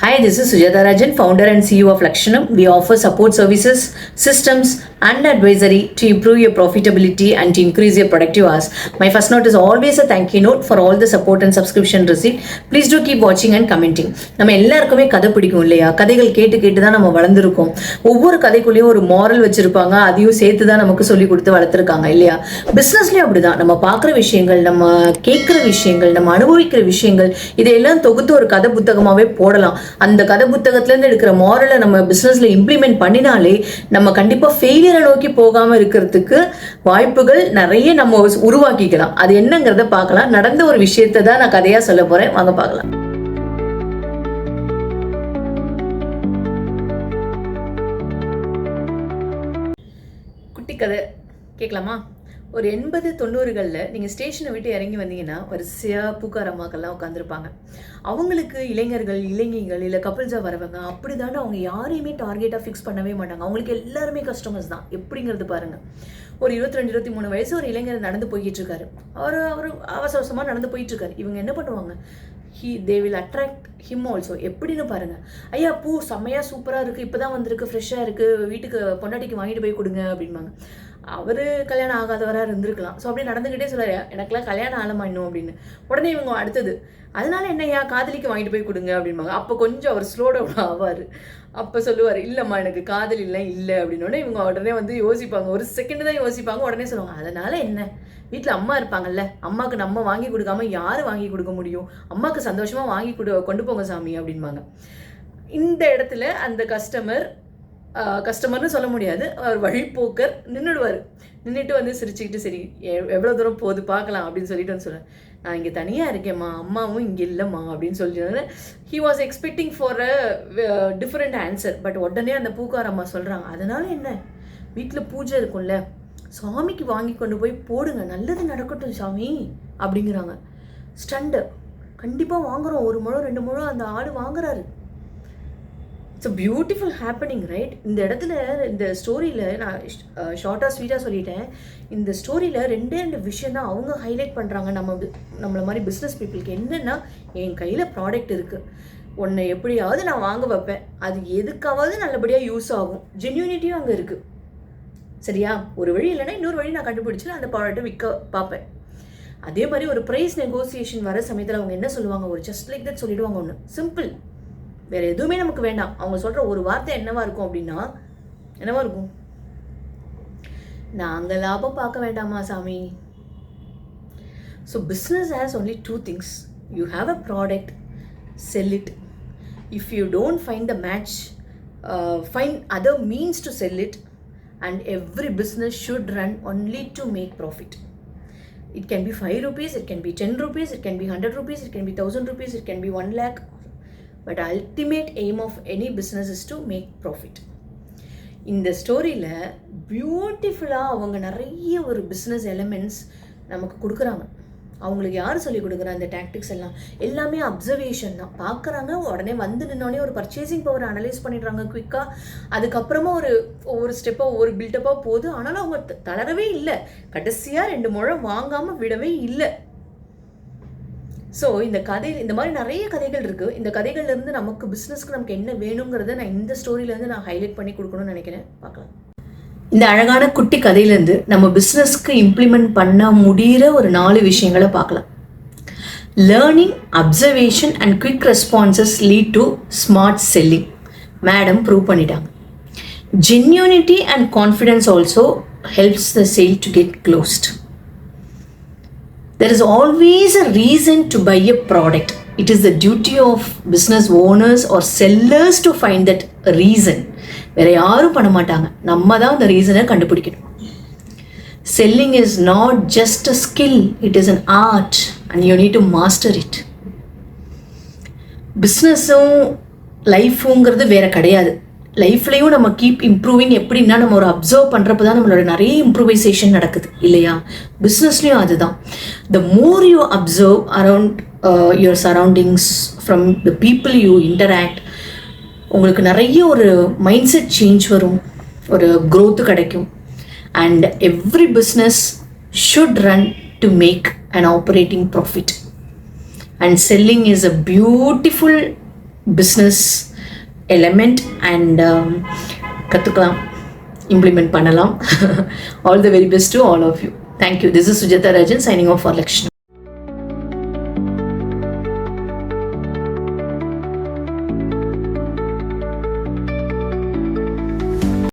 Hi, this is Sujata Rajan, founder and CEO of Lakshanam. We offer support services, systems, and advisory to improve your profitability and to increase your productive hours. My first note is always a thank you note for all the support and subscription received. Please do keep watching and commenting. நம்ம எல்லாருக்குமே கதை பிடிக்கும் இல்லையா? கதைகள் கேட்டு கேட்டு தான் நம்ம வளர்ந்துருக்கோம். ஒவ்வொரு கதைக்குள்ளேயும் ஒரு மாரல் வச்சிருப்பாங்க, அதையும் சேர்த்து தான் நமக்கு சொல்லி கொடுத்து வளர்த்துருக்காங்க இல்லையா? பிஸ்னஸ்லேயும் அப்படிதான். நம்ம பார்க்குற விஷயங்கள், நம்ம கேட்குற விஷயங்கள், நம்ம அனுபவிக்கிற விஷயங்கள், இதையெல்லாம் தொகுத்து ஒரு கதை புத்தகமாகவே போடலாம். அந்த கதை புத்தகத்திலேருந்து எடுக்கிற மாரலை நம்ம பிஸ்னஸில் இம்ப்ளிமெண்ட் பண்ணினாலே நம்ம கண்டிப்பாக ஃபெயிலியரை நோக்கி போகாமல் இருக்கிறதுக்கு வாய்ப்புகள் நிறைய நம்ம உருவாக்கிக்கலாம். அது என்னங்கிறத பார்க்கலாம். நடந்த ஒரு விஷயத்தை தான் நான் கதையாக சொல்ல போகிறேன், வாங்க பார்க்கலாம். குட்டி கதை கேட்கலாமா? ஒரு 80-90களில் நீங்கள் ஸ்டேஷனை விட்டு இறங்கி வந்தீங்கன்னா வரிசையாக பூக்கார அம்மாக்கள்லாம் உட்காந்துருப்பாங்க. அவங்களுக்கு இளைஞர்கள், இளைஞர்கள் இல்லை கப்பிள்ஸாக வரவங்க அப்படி தானே அவங்க யாரையுமே டார்கெட்டாக ஃபிக்ஸ் பண்ணவே மாட்டாங்க. அவங்களுக்கு எல்லாருமே கஸ்டமர்ஸ் தான். எப்படிங்கிறது பாருங்கள். ஒரு 22-23 வயசு ஒரு இளைஞர் நடந்து போய்கிட்டு இருக்காரு. அவர் அவசரமாக நடந்து போயிட்டு இருக்காரு. இவங்க என்ன பண்ணுவாங்க? They will attract him also. எப்படின்னு பாருங்கள். ஐயா, பூ செம்மையாக சூப்பராக இருக்குது, இப்போ தான் வந்திருக்கு, ஃப்ரெஷ்ஷாக இருக்குது, வீட்டுக்கு பொண்டாட்டிக்கு வாங்கிட்டு போய் கொடுங்க அப்படின்பாங்க. அவர் கல்யாணம் ஆகாதவராக இருந்திருக்கலாம். ஸோ அப்படியே நடந்துக்கிட்டே சொல்கிறாரு, எனக்குலாம் கல்யாணம் ஆகலாமா இன்னும் அப்படின்னு. உடனே இவங்க அடுத்தது, அதனால என்னையா காதலிக்கு வாங்கிட்டு போய் கொடுங்க அப்படின்பாங்க. அப்போ கொஞ்சம் அவர் ஸ்லோ டவுன் ஆவார். அப்போ சொல்லுவார், இல்லைம்மா எனக்கு காதல் இல்லை அப்படின்னோடனே இவங்க உடனே வந்து யோசிப்பாங்க. ஒரு செகண்ட் தான் யோசிப்பாங்க. உடனே சொல்லுவாங்க, அதனால என்ன, வீட்டில் அம்மா இருப்பாங்கல்ல, அம்மாவுக்கு நம்ம வாங்கி கொடுக்காம யார் வாங்கி கொடுக்க முடியும், அம்மாவுக்கு சந்தோஷமாக வாங்கி கொண்டு போங்க சாமி அப்படின்பாங்க. இந்த இடத்துல அந்த கஸ்டமர்னு சொல்ல முடியாது, அவர் வழிப்போக்கர் நின்றுடுவார். நின்றுட்டு வந்து சிரிச்சுக்கிட்டு, சரி எவ்வளோ தூரம் போகுது பார்க்கலாம் அப்படின்னு சொல்லிட்டு வந்து சொல்லுவேன், நான் இங்கே தனியாக இருக்கேம்மா, அம்மாவும் இங்கே இல்லைம்மா அப்படின்னு சொல்லிட்டு he was expecting for a different answer. But உடனே அந்த பூக்கார அம்மா சொல்கிறாங்க, அதனால என்ன, வீட்டில் பூஜை இருக்கும்ல, சாமிக்கு வாங்கி கொண்டு போய் போடுங்க, நல்லது நடக்கட்டும் சாமி அப்படிங்கிறாங்க. ஸ்டண்டு கண்டிப்பாக வாங்குகிறோம், 1 முழம் 2 முழம் அந்த ஆடு வாங்குறாரு. It's a beautiful happening, right? இந்த இடத்துல இந்த ஸ்டோரியில் நான் ஷார்ட்டாக ஸ்வீட்டாக சொல்லிட்டேன். இந்த ஸ்டோரியில் 2 விஷயம் தான் அவங்க ஹைலைட் பண்ணுறாங்க. நம்மளை மாதிரி பிஸ்னஸ் பீப்புளுக்கு என்னென்னா, என் கையில் ப்ராடக்ட் இருக்குது, உன்னை எப்படியாவது நான் வாங்க வைப்பேன், அது எதுக்காவது நல்லபடியாக யூஸ் ஆகும், ஜென்யூனிட்டியும் அங்கே இருக்குது. சரியா? ஒரு வழி இல்லைன்னா இன்னொரு வழி நான் கண்டுபிடிச்சு அந்த ப்ராடக்ட்டை விற்க பார்ப்பேன். அதே மாதிரி ஒரு ப்ரைஸ் நெகோசியேஷன் வர சமயத்தில் அவங்க என்ன சொல்லுவாங்க, ஒரு ஜஸ்ட் லைக் தட் சொல்லிடுவாங்க. ஒன்று சிம்பிள், வேறு எதுவுமே நமக்கு வேண்டாம். அவங்க சொல்கிற ஒரு வார்த்தை என்னவா இருக்கும் அப்படின்னா, என்னவா இருக்கும், நாங்கள் லாபம் பார்க்க வேண்டாமா சாமி. So business has only 2 things. You have a product, sell it. If you don't find the match, find other means to sell it. And every business should run only to make profit. It can be 5 rupees, it can be 10 rupees, it can be 100 rupees, it can be 1000 rupees, it can be 1 lakh. But ultimate aim of any business is to make profit. இந்த ஸ்டோரியில் பியூட்டிஃபுல்லாக அவங்க நிறைய ஒரு business elements நமக்கு கொடுக்குறாங்க. அவங்களுக்கு யார் சொல்லிக் கொடுக்குறா இந்த டாக்டிக்ஸ் எல்லாமே அப்சர்வேஷன் தான். பார்க்குறாங்க, உடனே வந்து நின்னோடனே ஒரு பர்ச்சேசிங் பவர் அனலைஸ் பண்ணிடுறாங்க குயிக்காக. அதுக்கப்புறமா ஒவ்வொரு ஸ்டெப்பாக ஒரு பில்டப்பாக போகுது. ஆனாலும் அவங்க தளரவே இல்லை. கடைசியாக 2 முழம் வாங்காமல் விடவே இல்லை. ஸோ இந்த மாதிரி நிறைய கதைகள் இருக்குது. இந்த கதைகள்லேருந்து நமக்கு பிஸ்னஸ்க்கு நமக்கு என்ன வேணுங்கிறத நான் இந்த ஸ்டோரியிலேருந்து நான் ஹைலைட் பண்ணி கொடுக்கணும்னு நினைக்கிறேன். பார்க்கலாம். இந்த அழகான குட்டி கதையிலேருந்து நம்ம பிஸ்னஸ்க்கு இம்ப்ளிமெண்ட் பண்ண முடிகிற ஒரு 4 விஷயங்களை பார்க்கலாம். Learning, observation and quick responses lead to smart selling. Madam prove பண்ணிட்டாங்க. Genuinity and confidence also helps the sale to get closed. There is always a reason to buy a product. It is the duty of business owners or sellers to find that reason. வேற யாரும் பண்ண மாட்டாங்க, நம்ம தான் அந்த ரீசனை கண்டுபிடிக்கணும். Selling is not just a skill, it is an art and you need to master it. பிஸ்னஸும் லைஃபுங்கிறது வேற கிடையாது. லைஃப்லையும் நம்ம கீப் இம்ப்ரூவிங். எப்படின்னா, நம்ம ஒரு அப்சர்வ் பண்ணுறப்ப தான் நம்மளோட நிறைய இம்ப்ரூவைசேஷன் நடக்குது இல்லையா? பிஸ்னஸ்லேயும் அதுதான். The more you observe around your surroundings from the people you interact, உங்களுக்கு நிறைய ஒரு மைண்ட் செட் சேஞ்ச் வரும், ஒரு க்ரோத் கிடைக்கும். And every business should run to make an operating profit. And selling is a beautiful business element and கற்றுக்கலாம், implement பண்ணலாம். All the very best to all of you. Thank you. This is Sujatha Rajan signing off for Lakshmi.